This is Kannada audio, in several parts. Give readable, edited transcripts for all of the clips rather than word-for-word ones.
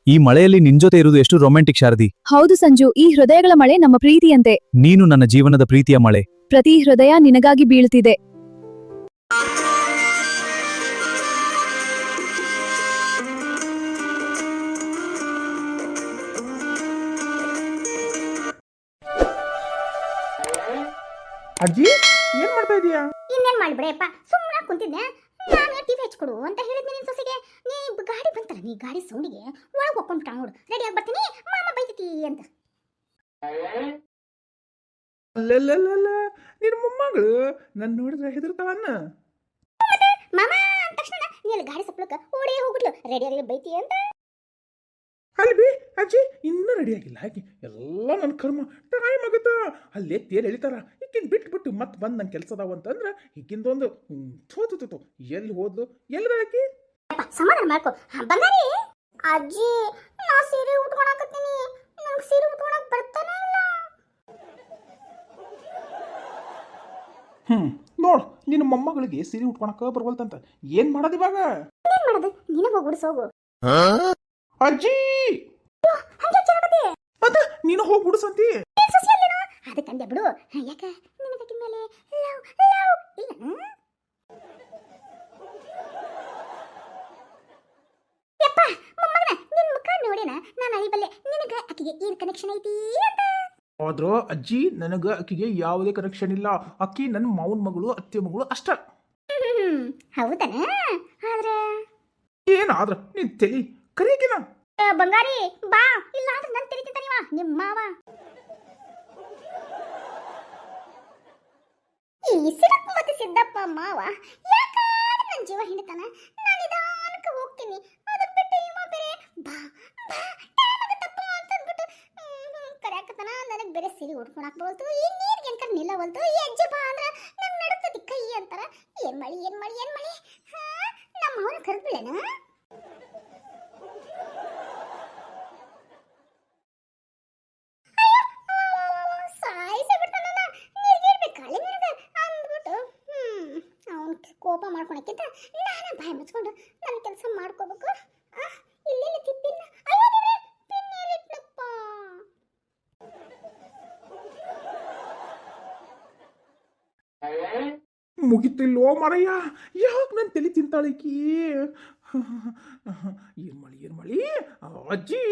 ಈ ಮಳೆಯಲ್ಲಿ ನಿನ್ ಜೊತೆ ಇರುವುದು ಎಷ್ಟು ರೊಮ್ಯಾಂಟಿಕ್ ಶಾರದಿ. ಹೌದು ಸಂಜು, ಈ ಹೃದಯಗಳ ಮಳೆ ನಮ್ಮ ಪ್ರೀತಿಯಂತೆ. ನೀನು ನನ್ನ ಜೀವನದ ಪ್ರೀತಿಯ ಮಳೆ. ಪ್ರತಿ ಹೃದಯ ನಿನಗಾಗಿ ಬೀಳ್ತಿದೆ. ಅಜ್ಜಿ ಏನ್ ಮಾಡ್ತಾ ಇದೀಯಾ? ಇನ್ನೇನ್ ಮಾಡ್ಬಿಡೆಯಪ್ಪ, ಸುಮ್ಮನೆ ಕುಂತಿದ್ದೆ. ನಾನು ಟಿವಿ ಹಚ್ಕೊಡು ಅಂತ ಹೇಳಿದ್ನಿ ನಿನ್ ಸೊಸೆಗೆ. ನೀ ಗಾಡಿ ಬಂತಲ್ಲ, ನೀ ಗಾಡಿ ಸೌಂಡಿಗೆ ಒಳಗೆ ಹೋಗ್ಕೊಂಡ್ಬಿಟ್ಟ ನೋಡು. ರೆಡಿ ಆಗಿ ಬರ್ತೀನಿ, ಮಾಮ ಬೈತೈತಿ ಅಂತ. ಅಲ್ಲಲ್ಲಲ್ಲ, ನಿನ್ನ ಮೊಮ್ಮಗಳು ನನ್ನ ನೋಡಿದ್ರೆ ಹೆದರ್ತಾವನ್ನ. ಮಾಮ ಅಂದ ತಕ್ಷಣ ನೀ ಅಲ್ಲಿ ಗಾಡಿ ಸಪ್ಲಕ್ಕ ಓಡಿ ಹೋಗ್ಬಿಟ್ಲು. ರೆಡಿ ಆಗಲಿ ಬೈತಿ ಅಂತ. ಅಲ್ಬಿ ಅಜ್ಜಿ ಇನ್ನೂ ರೆಡಿ ಆಗಿಲ್ಲ. ಆಕಿ ಎಲ್ಲ ನನ್ನ ಕರ್ಮ ಟೈಮ್ ಆಗುತ್ತಾ. ಅಲ್ಲೇ ತೇರು ಎಳಿತಾರ. ಈಗಿನ ಬಿಟ್ಬಿಟ್ಟು ಮತ್ತೆ ಬಂದು ನನ್ನ ಕೆಲಸ ಅದಾವ ಅಂತಂದ್ರೆ ಈಗಿಂದೊಂದು ಥೋತು ಎಲ್ಲಿ ಹೋದ್ಲು, ಎಲ್ಲಿದ ಆಕಿ? ಸಮಾಧಾನ ಮಾಡ್ಕೊ ಬಂಗಾರಿ. ಅಜ್ಜಿ ನಾ ಸೀರೆ ಉಟ್ಕೊಳಕತ್ತೀನಿ, ನಂಗೆ ಸೀರೆ ಉಟ್ಕೊಳಕ್ ಬರ್ತಾನೆ ಇಲ್ಲ. ನೋಡು, ನಿನ್ನ ಮೊಮ್ಮಗಳಿಗೆ ಸೀರೆ ಉಟ್ಕೊಳಕ ಬರವಲ್ತಂತ. ಏನ್ ಮಾಡೋದು ಇವಾಗ? ಏನ್ ಮಾಡೋದು? ನೀನ ಹೋಗಿ ಉಡ್ಸೋಗು. ಅಜ್ಜಿ ಮತ್ತೆ ನೀನು ಹೋಗಿ ಉಡ್ಸಂತಿ. ಅದಕ್ಕಂದೆ ಬಿಡು. ಯಾಕ ನಿನಗಟ್ಟಿ ಮೇಲೆ ಲವ್ ಲವ್ ಇಲ್ಲ? ಯಪ್ಪ ಮೊಮ್ಮಗನ, ನಿನ್ ಮುಖ ನೋಡಿನ ನಾನು ಅಳಿಬಲ್ಲೆ ನಿನಗ ಆಕಿಗೆ ಏನ್ ಕನೆಕ್ಷನ್ ಐತಿ ಅಂತ. ಆದ್ರ ಅಜ್ಜಿ ನನಗ ಆಕಿಗೆ ಯಾವುದೇ ಕನೆಕ್ಷನ್ ಇಲ್ಲ. ಅಕ್ಕಿ ನನ್ನ ಮಾವನ ಮಗಳು, ಅತ್ತೆ ಮಗಳು ಅಷ್ಟ. ಹೌದನ? ಆದ್ರೆ ಏನಾದ್ರ ನೀನ್ ತಲಿ ಕರಿಯಕಿನ. ಬಂಗಾರಿ ಬಾ, ಇಲ್ಲ ಅಂದ್ರೆ ನನ್ ತಲೆ ತಿಂತಾನಿವ ನಿಮ್ಮ ಮಾವ. ಈ ಸಿರಪ್ಪ ಮತ್ತೆ ಸಿದ್ದಪ್ಪ ಮಾವ ಯಾಕಾದ್ರೆ ನನ್ನ ಜೀವ ಹಿಂಡ್ತಾನ. ನಾನು ನಿಧಾನಕ್ಕೆ ಹೋಗ್ತೀನಿ, ಅದನ್ನ ಬಿಟ್ಟು ಇವ ಬೇರೆ ಬಾ ಬಾ ಟೈಮ್ ಆಗತ್ತಪ್ಪ ಅಂತ ಅಂದ್ಬಿಟ್ಟು ಕರ್ಯಾಕತ್ತಾನ. ನನಗೆ ಬೇರೆ ಸೀರೆ ಉಟ್ಕೊಳಕ್ ಬೋಲ್ತು, ಈ ನೀರಿಗೆ ಎಂಕ ನಿಲ್ಲವಲ್ತು. ಈ ಅಜ್ಜಿ ಬಾ ಅಂದ್ರೆ ನಂಗೆ ನಡುತ್ತದಿ ಕೈ ಅಂತಾರ. ಏನ್ ಮಳಿ ಏನ್ ಮಳಿ ಏನ್ ಮಳಿ. ನಮ್ಮ ಅವನ ಕರೆದ್ಬಿಡೇನ? ಕೋಪ ಮಾಡ್ಕೊಳಕ್ಕಿಂತ ನಾನೇ ಬಾಯಿ ಮುಚ್ಕೊಂಡು ನನ್ನ ಕೆಲಸ ಮಾಡ್ಕೋಬೇಕು. ಇಲ್ಲೆಲ್ಲ ತಿಪ್ಪಿನ ಪಿನ್ನೆಲಿಟ್ನಪ್ಪ. ಮುಗಿತಿಲ್ಲೋ ಮರಯ್ಯ, ಯಾಕೆ ನನ್ನ ತಲೆ ತಿಂತಾಳಿಕಿ? ಏನ್ ಮಳಿ ಅಜ್ಜಿ.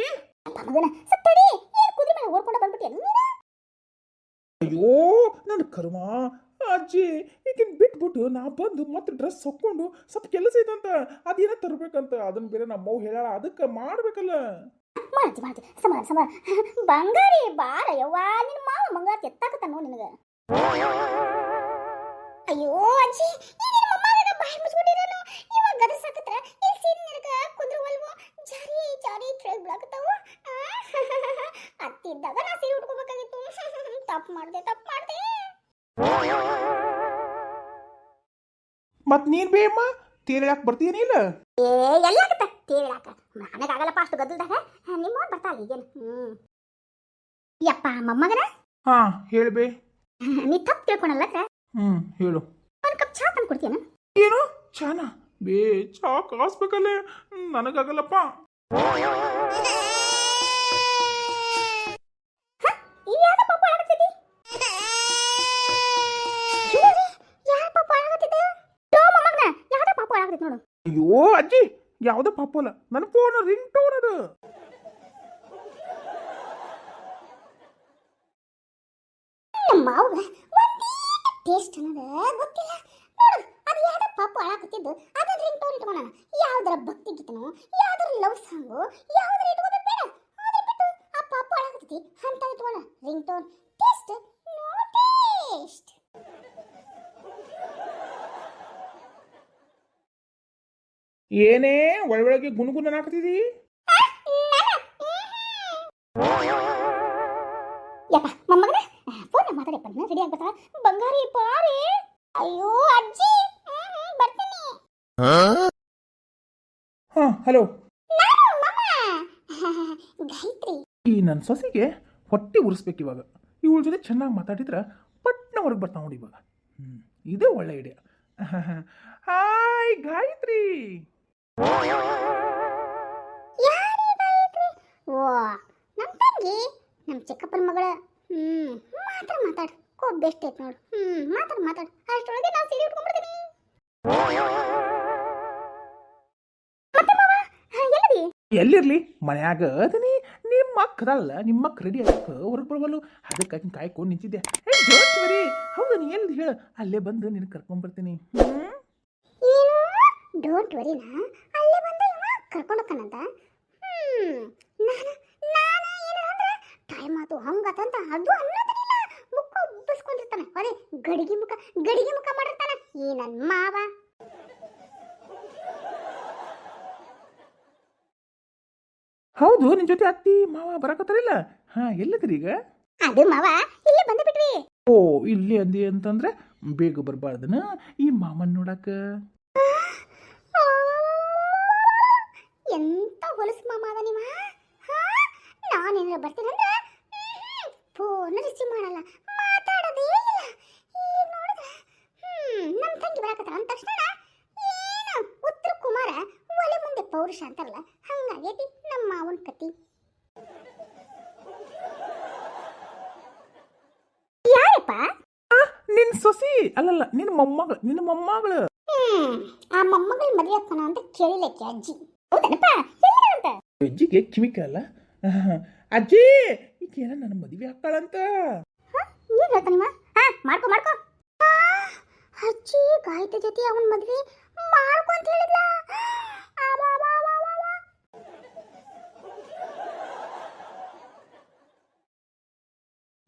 ಮಗನ ಸತ್ತಡಿ, ಏನು ಕುದುರೆ ಮೇಲೆ ಓಡ್ಕೊಂಡು ಬಂದ್ಬಿಟ್ಟೆ. ಅಯ್ಯೋ ನನ್ನ ಕರ್ಮ. ಅಜ್ಜಿ ಈಗಿನ ಬಿಟ್ಬಿಟ್ಟು ನಾ ಬಂದು ಮತ್ತೆ ಡ್ರೆಸ್ ಹಾಕ್ಕೊಂಡು ಸ್ವಲ್ಪ ಕೆಲಸ ಐತಂತ ಅದೇನ ತರ್ಬೇಕಂತ. ಅದನ್ನ ಬೇರೆ ನಮ್ಮವ್ ಹೇಳ, ಅದಕ್ಕೆ ಮಾಡ್ಬೇಕಲ್ಲ. ಮಾಡ್ತಿ ಸಮಾನ ಬಂಗಾರಿ ಬಾರ ಯವ್ವ. ನಿನ್ನ ಮಾವ ಮಂಗಾರ ಎತ್ತಾಕತ್ತ ನೋಡಿ ನಿನಗ. ಅಯ್ಯೋ ಅಜ್ಜಿ, ಈ ನಿನ್ನ ಮೊಮ್ಮಗನ ಬಾಯಿ ಮುಚ್ಕೊಂಡಿರೋನು ಇವಾಗ ಗದರ್ಸಾಕತ್ರ. ಇಲ್ಲಿ ಸೀರೆ ನಿನಗ ಕುಂದ್ರವಲ್ವೋ, ಜಾರಿ ಜಾರಿ ಟ್ರೇಗ್ ಬಿಡಾಕತ್ತಾವ. ಅತ್ತಿದ್ದಾಗ ನಾ ಸೀರೆ ಉಟ್ಕೋಬೇಕಾಗಿತ್ತು. ತಪ್ಪು ಮಾಡ್ದೆ. ಮತ್ ನೀನ್ ಬೇಯಮ್ಮ ತೇರ್ಯಾಕ ಬರ್ತೀನಿಲ್ಲ? ಎಲ್ಲಾಗತ್ತ ತೇಳಾಕ ನನಗಾಗಲ್ಲಪ್ಪ ಅಷ್ಟು ಗದ್ದಲ್ದಾಗ. ನಿಮ್ಮ ಬರ್ತಾಳ ಈಗೇನು. ಯಪ್ಪ ಮೊಮ್ಮಗನ, ಹಾ ಹೇಳ್ಬೇ. ನೀ ತಪ್ಪು ತಿಳ್ಕೊಳಲ್ಲತ್ರ. ಹೇಳು. ಒಂದು ಕಪ್ ಚಾ ತಂದು ಕೊಡ್ತೀನ? ಏನು ಚಾನ? ಬೇ ಚಾ ಕಾಸ್ಬೇಕಲ್ಲೇ, ನನಗಾಗಲ್ಲಪ್ಪ. ಯಾರ ಪಾಪ ಆಗತ್ತಿದ್ದಿ? ಯಾರ ಪಾಪ ಆಗತ್ತಿದ್ದ? ಮೊಮ್ಮಗನ ಯಾರ ಪಾಪ ಆಗತ್ತಿದ್ ನೋಡು. ಅಯ್ಯೋ ಅಜ್ಜಿ, ಯಾವ್ದೋ ಪಾಪ ಅಲ್ಲ, ನನ್ನ ಫೋನ್ ರಿಂಗ್ ಟೋನ್ ಅದು. ನಮ್ಮ ಅವ್ಗ ಟೇಸ್ಟ್ ಅನ್ನೋದು ಗೊತ್ತಿಲ್ಲ ನೋಡು. ಅದು ಯಾವ್ದ ಪಾಪ ಆಗತ್ತಿದ್ದು ಅದ್ರ ರಿಂಗ್ ಟೋನ್ ಇಟ್ಕೊಳ್ಳೋಣ. ಯಾವ್ದರ ಭಕ್ತಿ ಗೀತನೋ, ಯಾವ್ದರ ಲವ್ ಸಾಂಗು, ಯಾವ್ದರ ಇಟ್ಕೋಬೇಕು ಬೇಡ. ಅದ್ರ ಬಿಟ್ಟು ಆ ಪಾಪ ಆಗತ್ತೈತಿ ಅಂತ ಇಟ್ಕೊಳ್ಳೋಣ ring tone. Taste no taste. ಏನೇ ಒಳಗೆ ಗುಣಗುಣ ಹಾಕ್ತಿದಿ? ಯಪ್ಪ ಮೊಮ್ಮಗನ ಫೋನ್ ಮಾತಾಡಪ್ಪ, ರೆಡಿ ಆಗ್ಬಿಟ್ಟ. ಬಂಗಾರಿ ಪಾರಿ. ಅಯ್ಯೋ ಅಜ್ಜಿ ಬರ್ತೀನಿ. ಹಲೋ. ಗಾಯತ್ರಿ, ಈ ನನ್ನ ಸೊಸೆಗೆ ಹೊಟ್ಟೆ ಉರಿಸ್ಬೇಕು ಇವಾಗ. ಇವಳ ಜೊತೆ ಚೆನ್ನಾಗಿ ಮಾತಾಡಿದ್ರೆ ಪಟ್ನ ಹೊರಗೆ ಬರ್ತಾವ ನೋಡಿ ಇವಾಗ. ಇದೇ ಒಳ್ಳೆ ಐಡಿಯಾ. ಹಾಯ್ ಗಾಯತ್ರಿ. ಯಾರೇ ಗಾಯತ್ರಿ? ಚಿಕ್ಕಪ್ಪನ ಮಗಳ ಮಾತಾಡ್ ಬೆಸ್ಟ್ ಐತ್ ನೋಡು ಮಾತಾಡ್ ಅಷ್ಟೊಳಗೆ ನಾವು ಸೀರೆ ಉಟ್ಕೊಂಡ್ಬಿಡ್ತೀನಿ. ಮತ್ತೆ ಮಾವ ಎಲ್ಲದಿ? ಎಲ್ಲಿರ್ಲಿ ಮನ್ಯಾಗ ಅದನಿ ನಿಮ್ಮ ಅಕ್ಕದಲ್ಲ ನಿಮ್ಮ ಅಕ್ಕ ರೆಡಿ ಆಗಕ್ಕೆ ಹೊರಗೆ ಬರಬಲ್ಲು ಅದಕ್ಕೆ ಕಾಯ್ಕೊಂಡು ನಿಂತಿದ್ದೆ. Don't worry. ಹೌದು ನೀ ಎಲ್ಲಿ ಹೇಳು, ಅಲ್ಲೇ ಬಂದು ನಿನ್ನ ಕರ್ಕೊಂಡ್ಬರ್ತೀನಿ. ಏನು ಡೋಂಟ್ ವರಿನಾ? ಅಲ್ಲೇ ಬಂದ ಇವ ಕರ್ಕೊಂಡೋಕ್ಕನಂತ. ನಾನು ಏನಾರ ಅಂದ್ರೆ ಟೈಮ್ ಆತು ಹಂಗತಂತ ಅದು ಅನ್ನೋದಿಲ್ಲ. ಮುಖ ಉಬ್ಬಿಸ್ಕೊಂಡಿರ್ತಾನೆ, ಅದೇ ಗಡಿಗೆ ಮುಖ ಮಾಡಿರ್ತಾನೆ ಈ ನನ್ನ ಮಾವ. ಹೌದು ನಿನ್ನ ಜೊತೆ ಅತ್ತಿ ಮಾವ ಬರಕತ್ತಾರಿಲ್ಲ? ಎಲ್ಲಿದ್ರಿ ಈಗ? ಅದು ಮಾವ ಇಲ್ಲೇ ಬಂದು ಬಿಟ್ವಿ. ಓ ಇಲ್ಲಿ ಅಂದಿ ಅಂತಂದ್ರೆ ಬೇಗ ಬರಬಾರ್ದನ ಈ ಮಾಮನ್ ನೋಡಕ? ಎಂತ ಹೊಲಸು ಮಾಮ ಅದ ನಿಮ್ಮ. ನಾನೇನಾರ ಬರ್ತೀನಂದ್ರೆ ಫೋನ್ ರಿಸೀವ್ ಮಾಡಲ್ಲ, ಮಾತಾಡೋದೇ ಇಲ್ಲ. ಈಗ ನೋಡಿದ್ರೆ ನಮ್ಮ ತಂಗಿ ಬರಾಕತ್ತಾರ ಅಂದ ತಕ್ಷಣ ಏನು ಉತ್ತರ ಕುಮಾರ ಒಲೆ ಮುಂದೆ ಪೌರುಷ ಅಂತಾರಲ್ಲ ಹಂಗಾಗೈತಿ ನಮ್ಮ ಮಾವನ ಕತಿ. ಯಾರಪ್ಪ? ನಿನ್ನ ಸೊಸಿ ಅಲ್ಲಲ್ಲ, ನಿನ್ನ ಮೊಮ್ಮಗಳು. ಆ ಮೊಮ್ಮಗಳ ಮದುವೆ ಆಗ್ತಾನ ಅಂತ ಕೇಳಿಲ್ಲಕ್ಕೆ ಅಜ್ಜಿ. ಹೌದನಪ್ಪ? ಎಲ್ಲ ಅಂತ ಅಜ್ಜಿಗೆ ಕಿವಿಕ ಅಲ್ಲ. ಅಜ್ಜಿ ಈಗೇನ ನನ್ನ ಮದುವೆ ಹಾಕ್ತಾಳಂತ. ಏನ್ ಹೇಳ್ತಾನಿವ? ಮಾಡ್ಕೊ ಅಜ್ಜಿ ಗಾಯತ್ರಿ ಜೊತೆ ಅವನ ಮದ್ವೆ ಮಾಡ್ಕೊ ಅಂತ ಹೇಳಿದ್ಲ.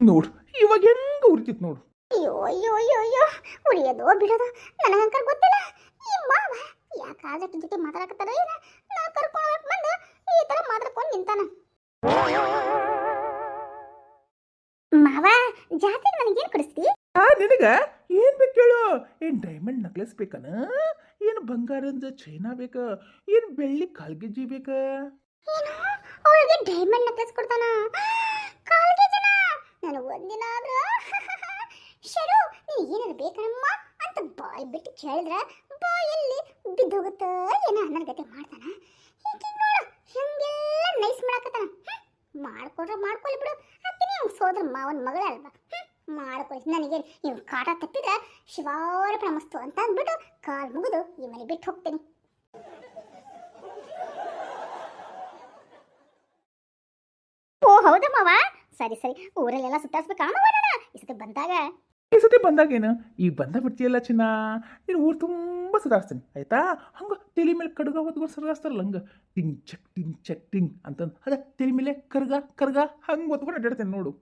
ನೋಡು ಇವಾಗ ಹೆಂಗ ಉರಿತಿತ್ ನೋಡು. ಅಯ್ಯೋ ಉಳಿಯೋದು ಬಿಡೋದು ನನಗಂಕರ್ ಗೊತ್ತಿಲ್ಲ. ಈ ಮಾವ ಯಾಕೆ ಆಜಟ್ಟ ಜೊತೆ ಮಾತಾಡಕತ್ತಾರ ಏನ? ನಾ ಕರ್ಕೊಂಡು ಬಂದು ಈ ತರ ಮಾತಾಡ್ಕೊಂಡು ನಿಂತಾನ. ಮಾವ ಜಾತ್ರೆಗೆ ನನಗೇನು ಕೊಡಿಸ್ತಿ? ನಿನಗ ಏನ್ ಬೇಕು ಹೇಳು? ಏನ್ ಡೈಮಂಡ್ ನಕ್ಲೆಸ್ ಬೇಕನ? ಏನು ಬಂಗಾರದ ಚೈನಾ ಬೇಕ? ಏನ್ ಬೆಳ್ಳಿ ಕಾಲ್ಗೆಜ್ಜಿ ಬೇಕ? ಏನು ಅವಳಿಗೆ ಡೈಮಂಡ್ ನೆಕ್ಲೆಸ್ ಕೊಡ್ತಾನ? ಕಾಲ್ಗೆ ಜನ ನಾನು ಒಂದಿನ ಆದ್ರ ಶರು ನೀನು ಏನಾದ್ರು ಬೇಕಣಮ್ಮ ಅಂತ ಬಾಯ್ ಬಿಟ್ಟು ಕೇಳಿದ್ರೆ ಬಾಯಲ್ಲಿ ಬಿದ್ದೋಗುತ್ತ ಏನೋ ನನ್ನ ಗತೆ ಮಾಡ್ತಾನ. ಈಗ ನೋಡು ಹೆಂಗೆಲ್ಲ ನೈಸ್ ಮಾಡಾಕತ್ತಾನ. ಮಾಡ್ಕೊಳ್ಳಿ ಬಿಡು. ಅತ್ತಿನೇ ಅವ್ನ ಸೋದರ ಮಾವನ ಮಗಳ ಅಲ್ವಾ? ಮಾಡ್ಕೊಳ್ಳಿ. ನನಗೆ ಇವ್ ಕಾಟ ತಪ್ಪಿದ್ರೆ ಶಿವಾರ್ಪಣ ಮಸ್ತು ಅಂತ ಅಂದ್ಬಿಟ್ಟು ಕಾಲ್ ಮುಗಿದು ಈ ಮನೆ ಬಿಟ್ಟು ಹೋಗ್ತೀನಿ. ಓ ಹೌದಾ ಮಾವ? ಸರಿ ಊರಲ್ಲೆಲ್ಲ ಸುತ್ತಾಡ್ಸ್ಬೇಕಾ ಮಾವ? ಈ ಸತಿ ಬಂದಾಗೇನು ಈಗ ಬಂದ ಬಿಡ್ತೀಯಲ್ಲ ಚಿನ್ನ, ನೀನು ಊರು ತುಂಬ ಸುಧಾರಿಸ್ತೀನಿ ಆಯ್ತಾ? ಹಂಗ ತಲೆ ಮೇಲೆ ಕಡ್ಗ ಹೊತ್ಕೊಂಡು ಸುಧಾರಿಸ್ತಾರಲ್ಲ ಹಂಗ ಟಿಂಗ್ ಅಂತಂದು ಅದ ತಲೆ ಮೇಲೆ ಕರ್ಗ ಹಂಗೆ ಹೊತ್ಕೊಂಡು ಅಡ್ಡಾಡ್ತೇನೆ ನೋಡು.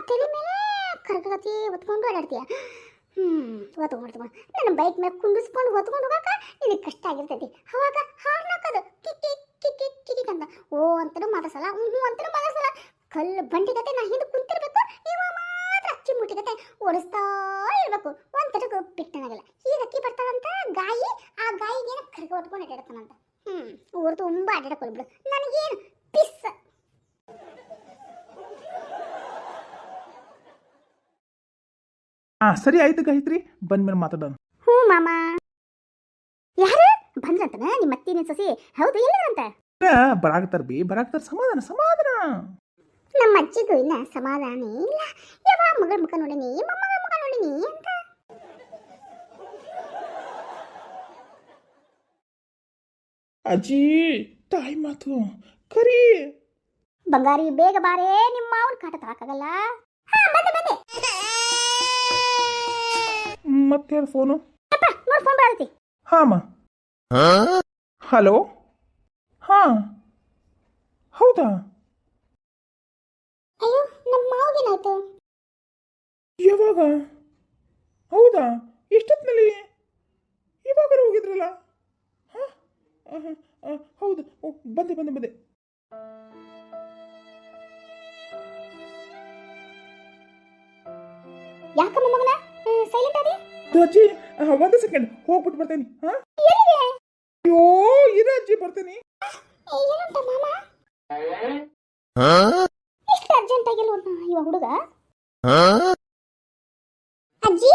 ತಲೆ ಮೇಲೆ ಕರ್ಗತಿ ಹೊತ್ಕೊಂಡು ಅಡ್ಡಾಡ್ತೀಯ? ಹೊತ್ಕೊಂಡು ನನ್ನ ಬೈಕ್ ಮೇಲೆ ಕುಂದಿಸ್ಕೊಂಡು ಹೊತ್ಕೊಂಡು ಹೋಗಾಕ ನಿನಗೆ ಕಷ್ಟ ಆಗಿರ್ತೈತಿ. ಅವಾಗ ಹಾರ್ನ್ ಹಾಕೋದು ಕಿಕ್ ಅಂತ ಓ ಅಂತನೂ ಮಾತಾಡ್ಸಲ್ಲ, ಅಂತನೂ ಮಾತಾಡ್ಸಲ್ಲ. ಕಲ್ಲು ಬಂಡಿ ಗತೆ ನಾ ಹಿಂದೆ ಕುಂತಿರ್ಬೇಕು, ಇವ ಮಾತ್ರ ಅಕ್ಕಿ ಮುಟ್ಟಿ ಗತೆ ಓಡಿಸ್ತಾ ಇರ್ಬೇಕು. ಒಂಥರಕ್ಕೂ ಬಿಟ್ಟನಾಗಲ್ಲ. ಈಗ ಅಕ್ಕಿ ಬರ್ತಾಳಂತ ಗಾಯಿ, ಆ ಗಾಯಿಗೇನು ಕರ್ಗ ಹೊತ್ಕೊಂಡು ಅಡ್ಡಾಡ್ತಾನಂತ. ಊರು ತುಂಬ ಅಡ್ಡಾಡ್ಕೊಳ್ಬಿಡು. ನನಗೇನು ಪಿಸ್. ಸರಿ ಆಯ್ತು ಗಾಯತ್ರಿ, ಬಂದ್ಮೇಲೆ ಮಾತಾಡೋಣ. ಮಾಮ ಯಾರು ಬಂದ್ರಂತನ? ನಿಮ್ಮ ಅತ್ತಿ ನಿನ್ ಸೊಸಿ? ಹೌದು ಎಲ್ಲರಂತ? ಬರಾಕ್ತಾರ ಸಮಾಧಾನ. ನಮ್ಮ ಅಜ್ಜಿಗೂ ಇನ್ನ ಸಮಾಧಾನ ಇಲ್ಲ. ಯಾವ ಮಗಳ ಮುಖ ನೋಡಿನಿ ಮೊಮ್ಮಗಳ ಮುಖ ನೋಡಿನಿ ಅಂತ. ಅಜ್ಜಿ ತಾಯಿ ಮಾತು ಕರಿ. ಬಂಗಾರಿ ಬೇಗ ಬಾರೇ, ನಿಮ್ಮ ಮಾವನ ಕಾಟ ತಾಕಾಗಲ್ಲ. ಬಂದೆ ಮತ್ತೆ ಫೋನು? ನೋಡಿ ಫೋನ್ ಬರತಿ. ಹಾಂ ಹಲೋ. ಹೌದಾ? ಅಯ್ಯೋ ನಮ್ಮ ಮಾವಗೇನಾಯ್ತು? ಯಾವಾಗ? ಹೌದಾ? ಎಷ್ಟೊತ್ತಿನಲ್ಲಿ? ಇವಾಗ ಹೋಗಿದ್ರಲ್ಲ? ಹೌದು ಬಂದೆ. ಯಾಕಮ್ಮ ಮಗನ ಸೈಲೆಂಟ್ ಆದಿ? ಅಜ್ಜಿ ಒಂದು ಸೆಕೆಂಡ್ ಹೋಗ್ಬಿಟ್ಟು ಬರ್ತೇನೆ. ಅಯ್ಯೋ ಇರ ಅಜ್ಜಿ ಬರ್ತೇನೆ. ಏನಂತ ಮಾಮ? ಎಷ್ಟು ಅರ್ಜೆಂಟ್ ಆಗಿಲ್ವ ಇವ ಹುಡುಗ? ಅಜ್ಜಿ